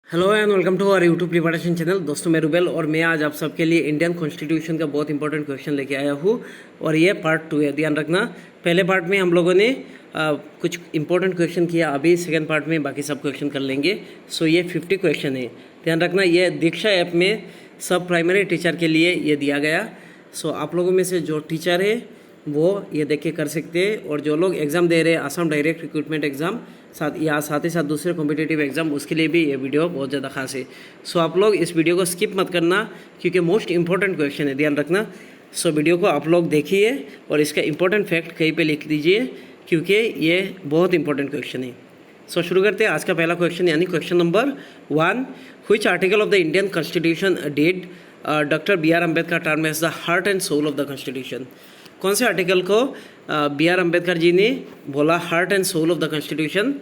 Hello and welcome to our YouTube preparation channel. दोस्तों मैं रुबेल और मैं आज आप सबके लिए इंडियन कॉन्स्टिट्यूशन का बहुत इंपॉर्टेंट क्वेश्चन लेके आया हूँ और ये पार्ट 2 है। ध्यान रखना, पहले पार्ट में हम लोगों ने कुछ इंपॉर्टेंट क्वेश्चन किया, अभी सेकेंड पार्ट में बाकी सब क्वेश्चन कर लेंगे। सो ये 50 क्वेश्चन है। ध्यान रखना, ये दीक्षा ऐप में सब प्राइमरी टीचर के लिए ये दिया गया। सो आप लोगों में से जो टीचर है वो ये देख के कर सकते हैं, और जो लोग एग्ज़ाम दे रहे हैं आसाम डायरेक्ट रिक्रूटमेंट एग्ज़ाम साथ ही साथ दूसरे कॉम्पिटिटिव एग्ज़ाम, उसके लिए भी ये वीडियो बहुत ज़्यादा खास है। सो आप लोग इस वीडियो को स्किप मत करना क्योंकि मोस्ट इंपॉर्टेंट क्वेश्चन है। ध्यान रखना, सो वीडियो को आप लोग देखिए और इसका इंपॉर्टेंट फैक्ट कहीं पे लिख दीजिए क्योंकि ये बहुत इंपॉर्टेंट क्वेश्चन है। सो शुरू करते हैं आज का पहला क्वेश्चन, यानी question number 1। Which article of the Indian constitution did doctor B R. Ambedkar term as the heart and soul of the constitution? कौन से आर्टिकल को बी.आर. अम्बेडकर जी ने बोला heart and soul of the constitution?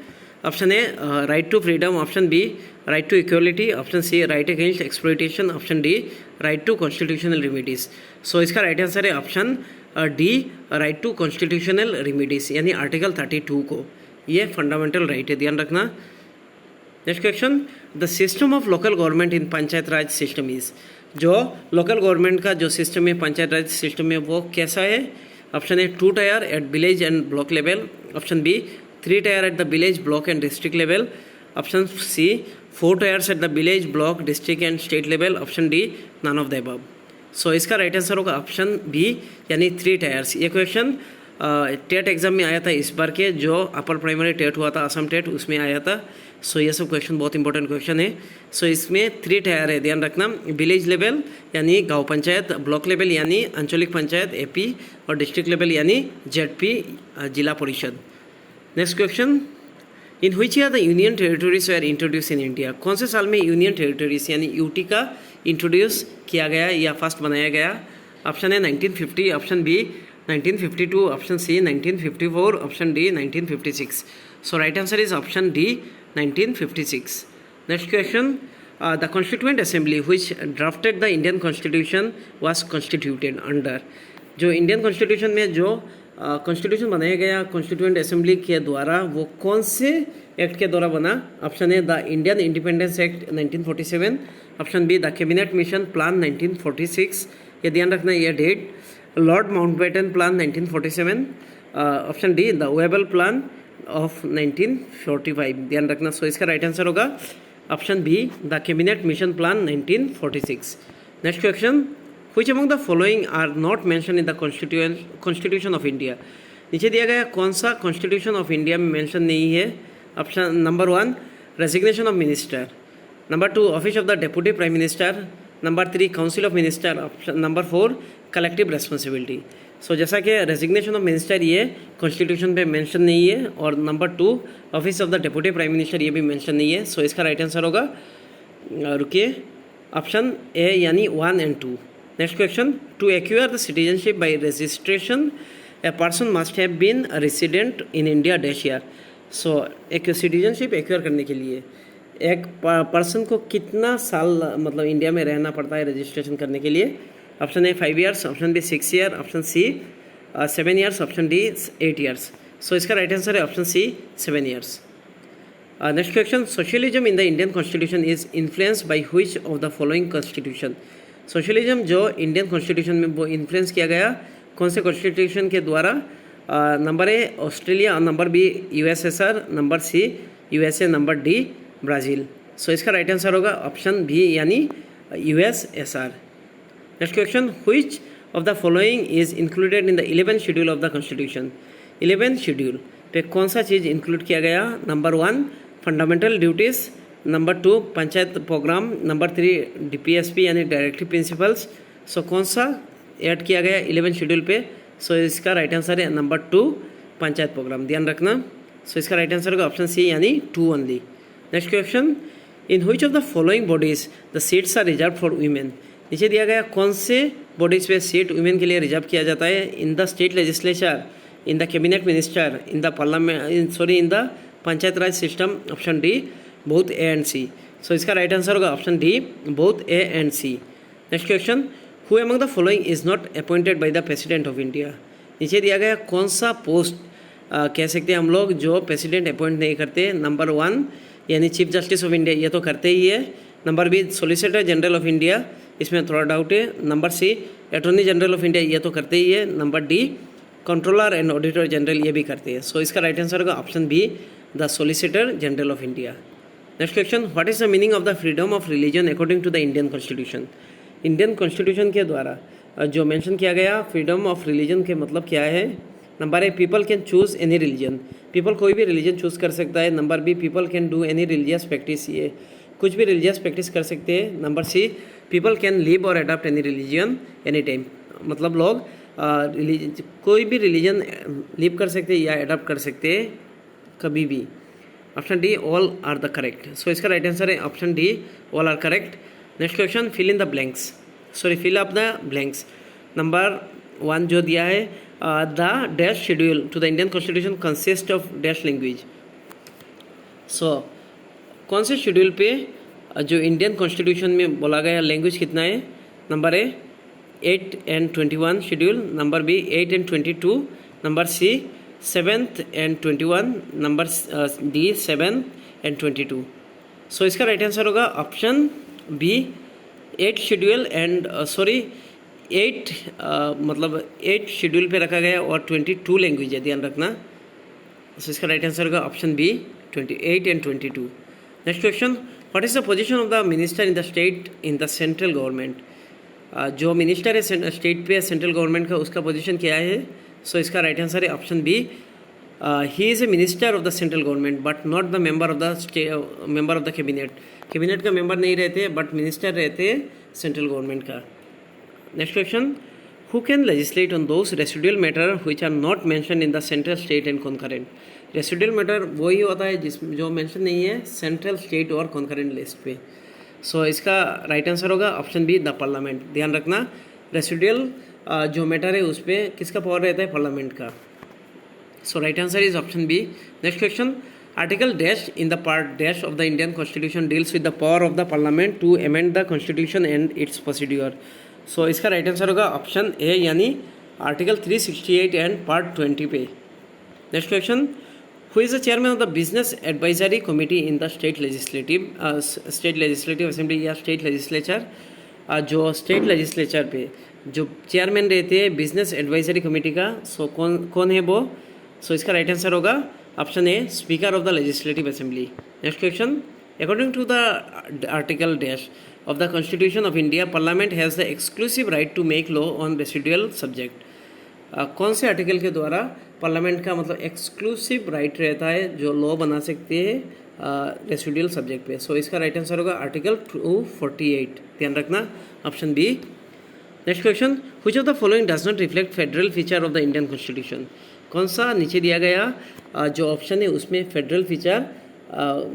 Option A right to freedom, option B right to equality, option C right against exploitation, option D right to constitutional remedies. So इसका right answer है option D right to constitutional remedies, यानी article 32 को। ये fundamental right है, ध्यान रखना। Next question, the system of local government in panchayat raj system is? जो local government का जो सिस्टम है पंचायत राज सिस्टम में वो कैसा है? Option A 2 tier at village and block level, option B 3 tier at the village block and district level, option C 4 tiers at the village block district and state level, option D none of the above. So इसका right answer होगा option B, यानी 3 tyres. ये question TET exam में आया था इस बार के, जो अपर प्राइमरी टेट हुआ था असम टेट, उसमें आया था। सो ये सब क्वेश्चन बहुत इंपॉर्टेंट क्वेश्चन है। सो इसमें 3 टायर है, ध्यान रखना। विलेज लेवल यानी गांव पंचायत, ब्लॉक लेवल यानी आंचलिक पंचायत एपी, और डिस्ट्रिक्ट लेवल यानी जेडपी जिला परिषद। Next question, in which year the union territories were introduce in India? कौन से साल में यूनियन टेरिटरीज यानी यूटी का इंट्रोड्यूस किया गया या फर्स्ट बनाया गया? ऑप्शन है 1950, option B 1952, option C 1954, option D 1956। So right answer is option D 1956। Next question, the constituent assembly which drafted the Indian constitution was constituted under? जो Indian constitution में जो कॉन्स्टिट्यूशन बनाया गया कॉन्स्टिट्यूएंट असेंबली के द्वारा, वो कौन से एक्ट के द्वारा बना? ऑप्शन है the Indian independence act 1947, option B the cabinet mission plan 1946, ये ध्यान रखना ये date, lord Mountbatten plan 1947, option D the Wavell plan of 1945, ध्यान रखना। सो इसका राइट आंसर होगा option B the cabinet mission plan 1946। Next question, which among the following are not mention in the constitution of India? नीचे दिया गया कौन सा constitution of India में मेंशन नहीं है? Option number 1 resignation of minister, number 2 office of the deputy prime minister, number 3 council of minister, option number 4 collective responsibility. So जैसा कि रेजिग्नेशन ऑफ मिनिस्टर ये कॉन्स्टिट्यूशन पे मेंशन नहीं है, और number 2 office of the deputy prime minister ये भी mention नहीं है। सो इसका राइट आंसर होगा, रुकिए, ऑप्शन ए यानी 1 and 2। Next question, to acquire the citizenship by registration a person must have been resident in India dash year? So एक citizenship acquire करने के लिए एक पर्सन को कितना साल मतलब इंडिया में रहना पड़ता है रजिस्ट्रेशन करने के लिए? Option A 5 years, option B 6 year, option C 7 years, option D 8 years. So इसका राइट आंसर है option C 7 years. Next question, socialism in the Indian constitution is influenced by which of the following constitution? Socialism जो Indian constitution में वो influence किया गया कौन से constitution के द्वारा? Number A Australia, number B USSR, number C USA, number D Brazil. So इसका राइट आंसर होगा ऑप्शन बी यानी USSR. Next question, which of the following is included in the 11th schedule of the constitution? 11th schedule पे कौन सा चीज़ include किया गया? Number 1 fundamental duties, number 2 panchayat program, number 3 DPSP यानी डायरेक्टिव प्रिंसिपल्स। सो कौन सा ऐड किया गया 11th शेड्यूल पे? सो इसका राइट आंसर है नंबर 2 पंचायत प्रोग्राम, ध्यान रखना। सो इसका राइट आंसर होगा ऑप्शन सी यानी 2 only. Next question, in which of the following bodies the seats are reserve for women? नीचे दिया गया कौन से बॉडीज पे सीट वुमेन के लिए रिजर्व किया जाता है? In the state legislature, in the cabinet minister, in the parliament, in the panchayat raj system, option D both A and C. So इसका राइट आंसर होगा option D both A and C. Next question, who among the following is not appointed by the president of India? नीचे दिया गया कौन सा post कह सकते हैं हम लोग जो प्रेसिडेंट अपॉइंट नहीं करते? नंबर 1 यानी चीफ जस्टिस ऑफ इंडिया, ये तो करते ही है। Number B solicitor general of India, इसमें थोड़ा डाउट है। Number C attorney general of India, ये तो करते ही है। Number D controller and auditor general, ये भी करते हैं। सो इसका राइट आंसर होगा option B the solicitor general of India. Next question, what is the meaning of the freedom of religion according to the Indian constitution. Indian constitution के द्वारा जो mention किया गया फ्रीडम ऑफ रिलीजन के मतलब क्या है। Number A people can choose any religion, people कोई भी रिलीजन चूज कर सकता है। Number B people can do any religious practice, ये कुछ भी रिलीजियस प्रैक्टिस कर सकते हैं। Number C people can live or adopt any religion any time, मतलब लोग कोई भी रिलीजन लिव कर सकते हैं या अडॉप्ट कर सकते हैं कभी भी। Option D all are the correct. So इसका राइट आंसर है option D all are correct. Next question, fill in the blanks, sorry fill up the blanks. Number 1 जो दिया है the dash schedule to the Indian constitution consist of dash language. So कौन से schedule पे जो Indian constitution में बोला गया लैंग्वेज कितना है। Number A 8 and 21 schedule, number B 8 and 22, number C 7th and 21, number D 7 and 22। So इसका राइट आंसर होगा ऑप्शन बी 8 शेड्यूल एंड 8 मतलब 8 शेड्यूल पे रखा गया और 22 लैंग्वेज है, ध्यान रखना। सो इसका राइट आंसर होगा option B 28 and 22। Next question, what is the position of the minister in the state in the central government. जो मिनिस्टर है स्टेट पे सेंट्रल गवर्नमेंट का, उसका पोजीशन क्या है। सो इसका राइट आंसर है option B he is a minister of the central government but not the member of the cabinet. Cabinet का मेंबर नहीं रहते बट मिनिस्टर रहते हैं सेंट्रल गवर्नमेंट का। Next question, who can legislate on those residual matter which are not mention in the central state and concurrent. Residual matter वही होता है जो मेंशन नहीं है सेंट्रल स्टेट और कॉन्करेंट लिस्ट पे। सो इसका राइट आंसर होगा ऑप्शन बी द पार्लियामेंट। ध्यान रखना रेसिडुअल जो मैटर है उस पर किसका पावर रहता है, पार्लियामेंट का। So right answer is option B. Next question, article dash in the part dash of the Indian constitution deals with the power of the parliament to amend the constitution and its procedure. So इसका right answer होगा option A यानी article 368 and part 20 पे। Next question, who is the chairman of the business advisory committee in the state legislative assembly या state legislature. जो state legislature पे जो chairman रहते हैं बिजनेस एडवाइजरी कमेटी का, सो कौन है वो। सो इसका राइट आंसर होगा option A speaker of the legislative assembly. Next question, according to the article dash of the Constitution of India, Parliament has the exclusive right to make law on residual subject। कौन से article के द्वारा parliament का मतलब exclusive right रहता है जो law बना सकते हैं रेसिडुअल सब्जेक्ट पे। सो इसका राइट आंसर होगा आर्टिकल 248, ध्यान रखना option B. Next question, which of the following does not reflect federal feature of the Indian constitution. कौन सा नीचे दिया गया जो ऑप्शन है उसमें फेडरल फीचर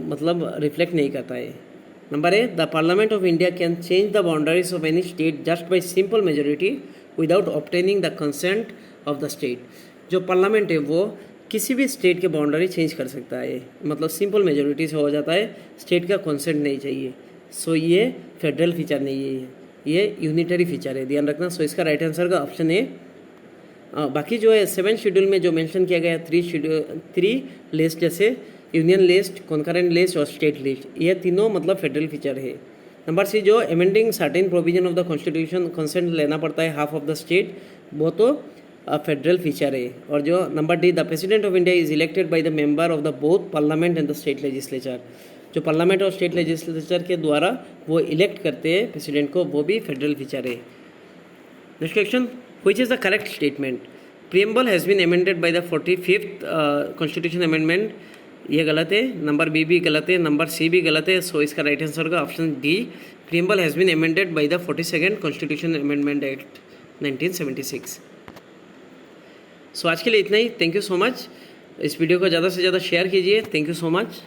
मतलब रिफ्लेक्ट नहीं करता है। Number A the parliament of India can change the boundaries of any state just by simple majority without obtaining the consent of the state. जो पार्लियामेंट है वो किसी भी स्टेट के बाउंड्री चेंज कर सकता है, मतलब सिंपल मेजोरिटी से हो जाता है, स्टेट का कंसेंट नहीं चाहिए। सो ये फेडरल फीचर नहीं है, ये यूनिटरी फीचर है, ध्यान रखना। सो इसका राइट आंसर का ऑप्शन है। बाकी जो है 7 शेड्यूल में जो मेंशन किया गया है 3 लिस्ट जैसे यूनियन लिस्ट, कॉन्करेंट लिस्ट और स्टेट लिस्ट, ये तीनों मतलब फेडरल फीचर है। नंबर सी जो amending certain provision of the constitution consent लेना पड़ता है हाफ ऑफ द स्टेट, वो तो फेडरल फीचर है। और जो number D the president of India is elected by the member of the both parliament and the state legislature. जो parliament और स्टेट लेजिस्लेचर के द्वारा वो इलेक्ट करते हैं प्रेसिडेंट को, वो भी फेडरल फीचर है। Next question, which is the correct statement. Preamble has been amended by the 45th constitution amendment, ये गलत है। नंबर बी भी गलत है, नंबर सी भी गलत है। सो इसका राइट आंसर होगा option D preamble has been amended by the 42nd constitution amendment act 1976। सो आज के लिए इतना ही। Thank you so much. इस वीडियो को ज़्यादा से ज़्यादा शेयर कीजिए। Thank you so much.